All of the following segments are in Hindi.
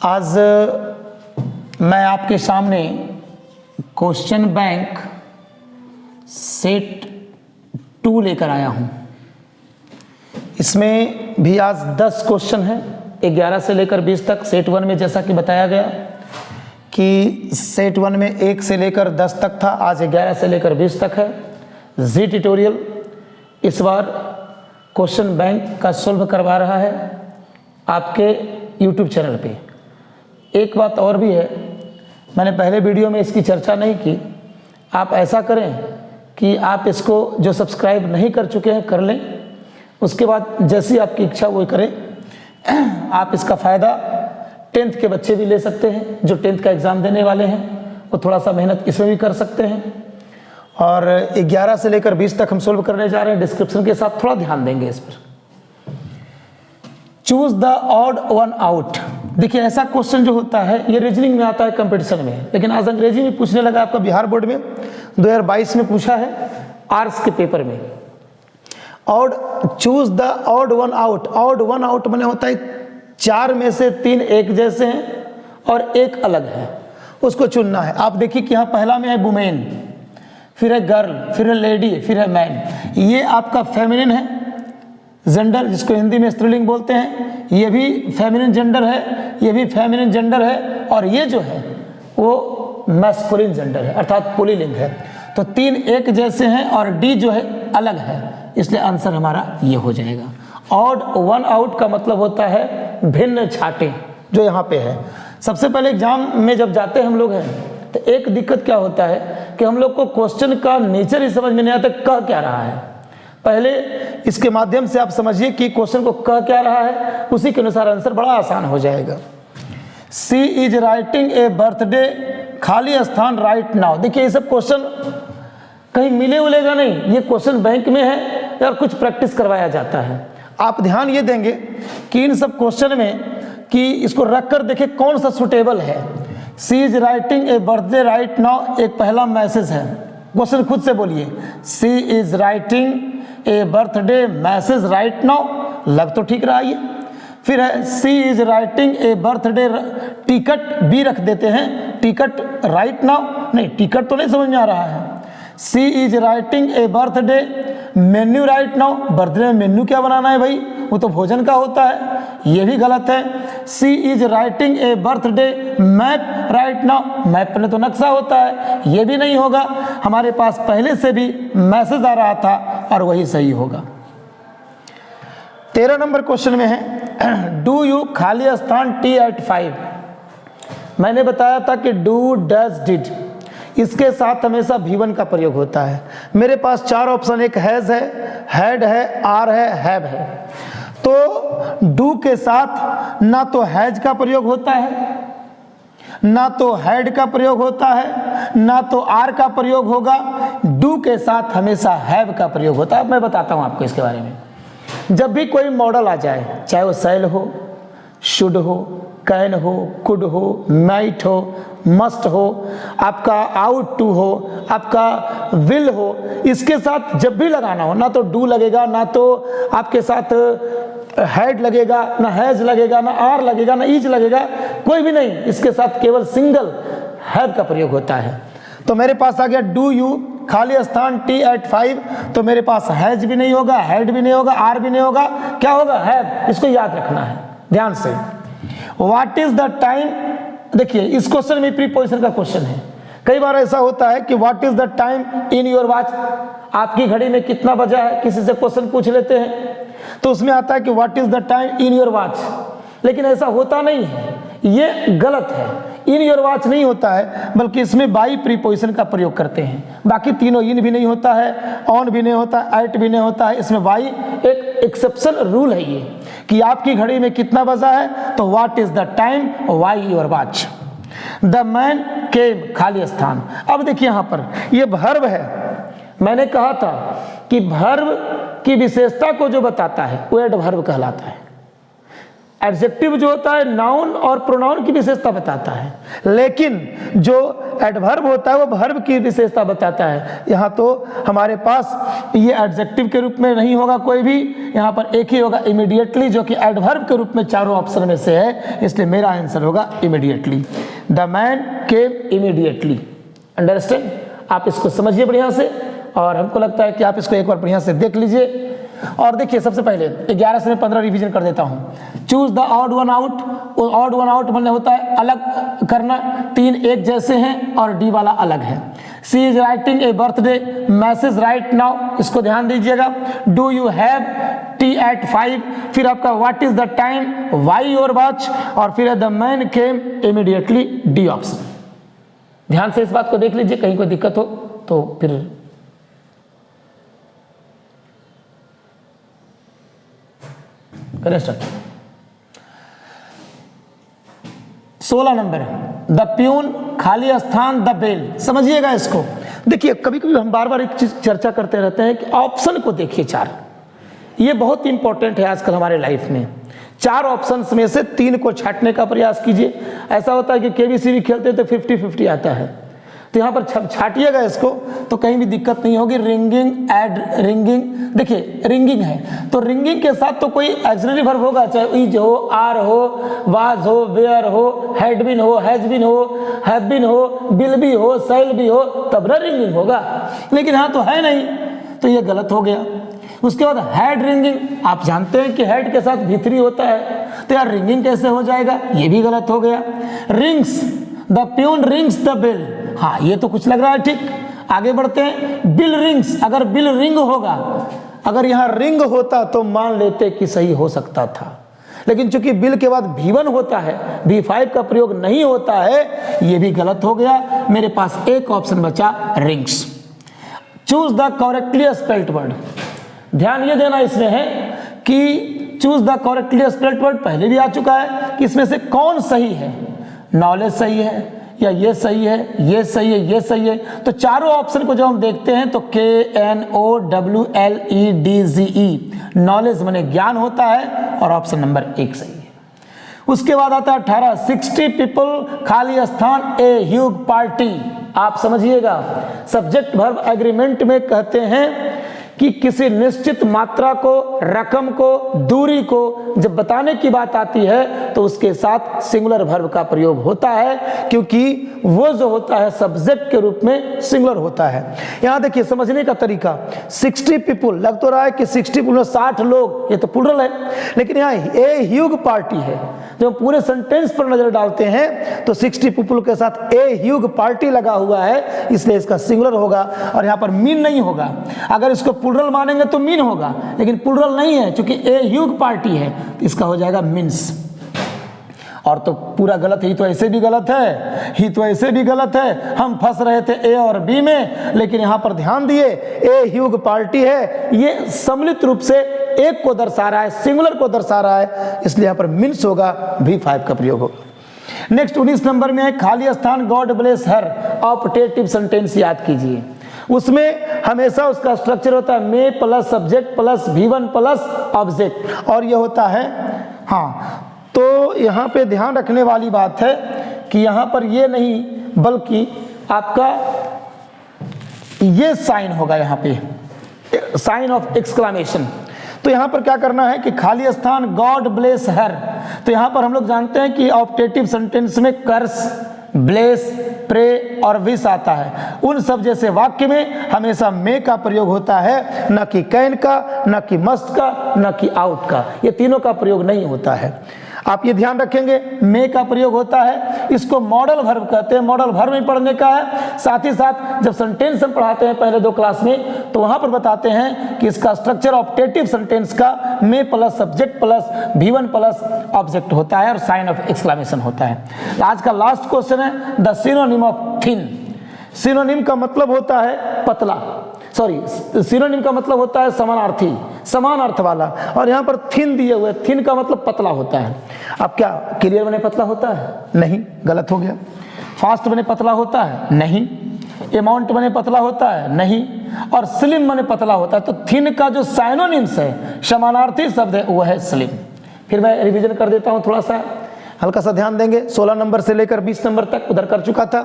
आज मैं आपके सामने क्वेश्चन बैंक सेट 2 लेकर आया हूं। इसमें भी आज 10 क्वेश्चन हैं, 11 से लेकर 20 तक। सेट 1 में जैसा कि बताया गया कि सेट 1 में 1 से लेकर 10 तक था, आज 11 से लेकर 20 तक है। जी ट्यूटोरियल इस बार क्वेश्चन बैंक का सॉल्व करवा रहा है आपके यूट्यूब चैनल पे। एक बात और भी है, मैंने पहले वीडियो में इसकी चर्चा नहीं की। आप ऐसा करें कि आप इसको जो सब्सक्राइब नहीं कर चुके हैं कर लें, उसके बाद जैसी आपकी इच्छा वो करें। आप इसका फ़ायदा 10th के बच्चे भी ले सकते हैं, जो 10th का एग्ज़ाम देने वाले हैं वो थोड़ा सा मेहनत इसमें भी कर सकते हैं। और 11 से लेकर 20 तक हम सोल्व करने जा रहे हैं। डिस्क्रिप्शन के साथ थोड़ा ध्यान देंगे इस पर। Choose the odd one out. देखिए, ऐसा क्वेश्चन जो होता है ये रीजनिंग में आता है, कंपटीशन में, लेकिन आज अंग्रेजी में पूछने लगा। आपका बिहार बोर्ड में 2022 में पूछा है, आर्ट्स के पेपर में। Odd, choose the odd one out. Odd one out मैंने होता है 4 में से 3 एक जैसे हैं और 1 अलग है, उसको चुनना है। आप देखिए कि यहाँ पहला में है वुमेन, फिर है गर्ल, फिर है लेडी, फिर है मैन। ये आपका फेमिनिन है जेंडर, जिसको हिंदी में स्त्रीलिंग बोलते हैं। ये भी फेमिनिन जेंडर है, ये भी फेमिनिन जेंडर है, और ये जो है वो मैस्कुलिन जेंडर है, अर्थात पुल्लिंग है। तो 3 एक जैसे हैं और डी जो है अलग है, इसलिए आंसर हमारा ये हो जाएगा। ऑड वन आउट का मतलब होता है भिन्न छाटे, जो यहाँ पे है। सबसे पहले एग्जाम में जब जाते हम लोग हैं तो एक दिक्कत क्या होता है कि हम लोग को क्वेश्चन का नेचर ही समझ में नहीं आता, कह क्या रहा है। पहले इसके माध्यम से आप समझिए कि क्वेश्चन को कह क्या रहा है, उसी के अनुसार आंसर बड़ा आसान हो जाएगा। सी इज राइटिंग ए बर्थडे, खाली स्थान राइट नाउ। देखिए, ये सब क्वेश्चन कहीं मिले उलेगा नहीं, ये क्वेश्चन बैंक में है और कुछ प्रैक्टिस करवाया जाता है। आप ध्यान ये देंगे कि इन सब क्वेश्चन में कि इसको रख कर देखें कौन सा सुटेबल है। She is writing a birthday right now एक पहला मैसेज है। क्वेश्चन खुद से बोलिए, she is writing a birthday message right now, लग तो ठीक रहा ये। फिर है she is writing a birthday ticket, B रख देते हैं, टिकट राइट नाउ, नहीं टिकट तो नहीं समझ में आ रहा है। She is writing a birthday menu right now, birthday में मेन्यू क्या बनाना है भाई, वो तो भोजन का होता है, ये भी गलत है। She is writing a birthday map right now, map में तो नक्शा होता है, ये भी नहीं होगा। हमारे पास पहले से भी मैसेज आ रहा था और वही सही होगा। 13 नंबर क्वेश्चन में है डू यू खाली स्थान टी एट 5। मैंने बताया था कि डू, डज, डिड, इसके साथ हमेशा V1 का प्रयोग होता है। मेरे पास 4 ऑप्शन, एक हैज है, हैड है, आर है, हैव है। तो डू के साथ ना तो हैज का प्रयोग होता है, ना तो हैड का प्रयोग होता है, ना तो आर का प्रयोग होगा। डू के साथ हमेशा हैव का प्रयोग होता है। मैं बताता हूं आपको इसके बारे में। जब भी कोई मॉडल आ जाए, चाहे वो शैल हो, शुड हो, कैन हो, कुड हो, माइट हो, मस्ट हो, आपका आउट टू हो, आपका विल हो, इसके साथ जब भी लगाना हो, ना तो डू लगेगा, ना तो आपके साथ हैड लगेगा, ना हैज लगेगा, ना आर लगेगा, ना ईज लगेगा, कोई भी नहीं। इसके साथ केवल सिंगल हैव का प्रयोग होता है। तो मेरे पास आ गया डू यू, खाली स्थान टी एट 5, तो मेरे पास हैज भी नहीं होगा, हैड भी नहीं होगा, आर भी नहीं होगा, क्या होगा, हैव। इसको याद रखना है ध्यान से। व्हाट इज द टाइम, देखिए इस क्वेश्चन में प्रीपोजिशन का क्वेश्चन है। कई बार ऐसा होता है कि what is the time in your watch, आपकी घड़ी में कितना बजा है, किसी से क्वेश्चन पूछ लेते हैं तो उसमें आता है कि what is the time in your watch, लेकिन ऐसा होता नहीं है, ये गलत है। इन योर वॉच नहीं होता है, बल्कि इसमें बाई प्रीपोजिशन का प्रयोग करते हैं। बाकी तीनों, इन भी नहीं होता है, ऑन भी नहीं होता है, एट भी नहीं होता है, इसमें बाई एक एक्सेप्शन रूल है ये कि आपकी घड़ी में कितना बजा है, तो what is the time, why your watch. The man केम, खाली स्थान। अब देखिए यहां पर ये वर्ब है। मैंने कहा था कि वर्ब की विशेषता को जो बताता है वो एडवर्ब कहलाता है। एडजेक्टिव जो होता है नाउन और प्रोनाउन की विशेषता बताता है, लेकिन जो एडवर्ब होता है वो वर्ब की विशेषता बताता है। यहाँ तो हमारे पास ये एडजेक्टिव के रूप में नहीं होगा कोई भी, यहाँ पर एक ही होगा इमीडिएटली, जो कि एडवर्ब के रूप में चारों ऑप्शन में से है, इसलिए मेरा आंसर होगा immediately. The man came immediately. Understand? आप इसको समझिए बढ़िया से, और हमको लगता है कि आप इसको एक बार बढ़िया से देख लीजिए। और देखिए, सबसे पहले 11 से मैं 15 रिवीजन कर देता हूँ। Choose the odd one out. Odd one out मतलब होता है अलग करना, 3 एक जैसे हैं और डी वाला अलग है। She is writing a birthday message right now, इसको ध्यान दीजिएगा। Do you have tea at 5, फिर आपका what is the time, why your watch, और फिर the man came immediately, D option. ध्यान से इस बात को देख लीजिए, कहीं कोई दिक्कत हो तो फिर करें स्टार्ट। 16 नंबर, द प्यून, खाली स्थान, द बेल। समझिएगा इसको। देखिए, कभी कभी हम बार बार एक चीज चर्चा करते रहते हैं कि ऑप्शन को देखिए 4, ये बहुत इंपॉर्टेंट है आजकल हमारे लाइफ में। 4 ऑप्शंस में से 3 को छांटने का प्रयास कीजिए। ऐसा होता है कि केबीसी भी खेलते तो 50-50 आता है, तो यहाँ पर छाटिएगा इसको तो कहीं भी दिक्कत नहीं होगी। रिंगिंग, एड रिंगिंग, देखिए रिंगिंग है तो रिंगिंग के साथ तो कोई ऑक्सिलरी वर्ब होगा, चाहे इज हो, आर हो, वाज हो, वेयर हो, हैड बीन हो, हैज बीन हो, हैव बीन हो, विल बी हो, शैल बी हो, तब ना रिंगिंग होगा। लेकिन हाँ तो है नहीं, तो ये गलत हो गया। उसके बाद हैड रिंगिंग, आप जानते हैं कि हेड के साथ भित्री होता है, तो यार रिंगिंग कैसे हो जाएगा, ये भी गलत हो गया। Rings, the peon rings the bell, हाँ ये तो कुछ लग रहा है ठीक। आगे बढ़ते हैं। बिल रिंग्स, अगर बिल रिंग होगा, अगर यहाँ रिंग होता तो मान लेते कि सही हो सकता था, लेकिन चूंकि बिल के बाद V1 होता है, V5 का प्रयोग नहीं होता है, ये भी गलत हो गया। मेरे पास एक ऑप्शन बचा, rings. Choose the correctly spelled word. ध्यान ये देना इसमें है कि choose the correctly spelled word पहले भी आ चुका है कि इसमें से कौन सही है। नॉलेज सही है, या ये सही है, ये सही है, ये सही है। तो चारों ऑप्शन को जब हम देखते हैं तो KNOWLEDGE, नॉलेज माने ज्ञान होता है, और ऑप्शन नंबर 1 सही है। उसके बाद आता है 18, 60 पीपल, खाली स्थान, ए ह्यूज पार्टी। आप समझिएगा, सब्जेक्ट वर्ब एग्रीमेंट में कहते हैं कि किसी निश्चित मात्रा को, रकम को, दूरी को जब बताने की बात आती है तो उसके साथ सिंगुलर वर्ब का प्रयोग होता है, क्योंकि वो जो होता है सब्जेक्ट के रूप में सिंगुलर होता है। यहाँ देखिए समझने का तरीका, 60 पीपुल, लग तो रहा है कि 60 पीपुल 60 लोग, ये तो प्लूरल है, लेकिन यहाँ ए ह्यूज पार्टी है। जब पूरे सेंटेंस पर नजर डालते हैं तो 60 पीपुल के साथ ए ह्यूज पार्टी लगा हुआ है, इसलिए इसका सिंगुलर होगा, और यहाँ पर मीन नहीं होगा। अगर इसको प्लूरल मानेंगे तो मीन होगा, लेकिन प्लूरल नहीं है, क्योंकि ए ह्यूज पार्टी है, तो इसका हो जाएगा मीन्स। और तो पूरा गलत, ही तो ऐसे भी गलत है, ही तो ऐसे भी गलत है। हम फंस रहे थे ए और बी में, लेकिन यहाँ पर ध्यान दिए ए ह्यूज पार्टी है, ये सम्मिलित रूप से एक को दर्शा रहा है, सिंगुलर को दर्शा रहा है, इसलिए यहाँ पर मीन्स होगा, V5 का प्रयोग होगा। नेक्स्ट 19 नंबर में है खाली स्थान, God bless her, optative sentence याद कीजिए। उसमें हमेशा उसका स्ट्रक्चर होता है may plus subject plus V1 plus object, और ये होता है हाँ। तो यहाँ पे ध्यान रखने वाली बात है कि यहाँ पर ये नहीं, बल्कि आपका ये साइन होगा, यहाँ पे साइन ऑफ एक्सक्लेमेशन। तो यहाँ पर क्या करना है कि खाली स्थान, गॉड ब्लेस हर। तो यहाँ पर हम लोग जानते हैं कि ऑप्टेटिव सेंटेंस में कर्स, ब्लेस, प्रे और विश आता है। उन सब जैसे वाक्य में हमेशा मे का प्रयोग होता है, न कि कैन का, न कि मस्ट का, न कि आउट का। ये तीनों का प्रयोग नहीं होता है, आप ये ध्यान रखेंगे। मे का प्रयोग होता है, इसको मॉडल वर्ब कहते हैं, मॉडल वर्ब में पढ़ने का है। साथ ही साथ जब सेंटेंस हम पढ़ाते हैं पहले 2 क्लास में, तो वहां पर बताते हैं कि इसका स्ट्रक्चर ऑप्टेटिव सेंटेंस का may plus subject plus V1 plus object होता है, और साइन ऑफ एक्सक्लेमेशन होता है। आज का लास्ट क्वेश्चन है the synonym of thin. Synonym का मतलब होता है पतला, सॉरी सिनोनिम का मतलब होता है समानार्थी, समान अर्थ वाला, और यहाँ पर थिन दिए हुए, थिन का मतलब पतला होता है। अब क्या क्लियर बने पतला होता है? नहीं, गलत हो गया। फास्ट बने पतला होता है? नहीं। अमाउंट बने पतला होता है? नहीं। और स्लिम बने पतला होता है। तो थिन का जो साइनोनिम्स है, समानार्थी शब्द है, वो है स्लिम। फिर मैं रिवीजन कर देता हूँ, थोड़ा सा हल्का सा ध्यान देंगे। 16 नंबर से लेकर 20 नंबर तक उधर कर चुका था।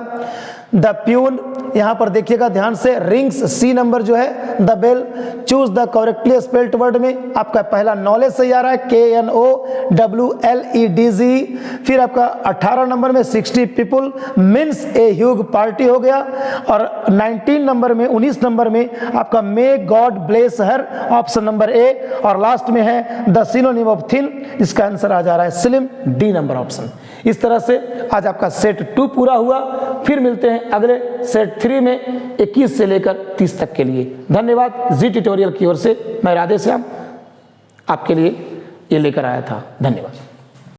द प्यून, यहाँ पर देखिएगा ध्यान से, रिंग्स सी नंबर जो है, the bell, choose the correctly spelled word में आपका पहला नॉलेज सही आ रहा है, KNOWLEDG। फिर आपका 18 नंबर में 60 people means a huge party हो गया। और 19 नंबर में 19 नंबर में आपका may God bless her, option number A. और लास्ट में है द सिनोनिम ऑफ थिन, इसका आंसर आ जा रहा है स्लिम, डी नंबर ऑप्शन। इस तरह से आज आपका सेट 2 पूरा हुआ। फिर मिलते हैं अगले सेट 3 में 21 से लेकर 30 तक के लिए। धन्यवाद। जी ट्यूटोरियल की ओर से मैं राधेश्याम आपके लिए ये लेकर आया था। धन्यवाद।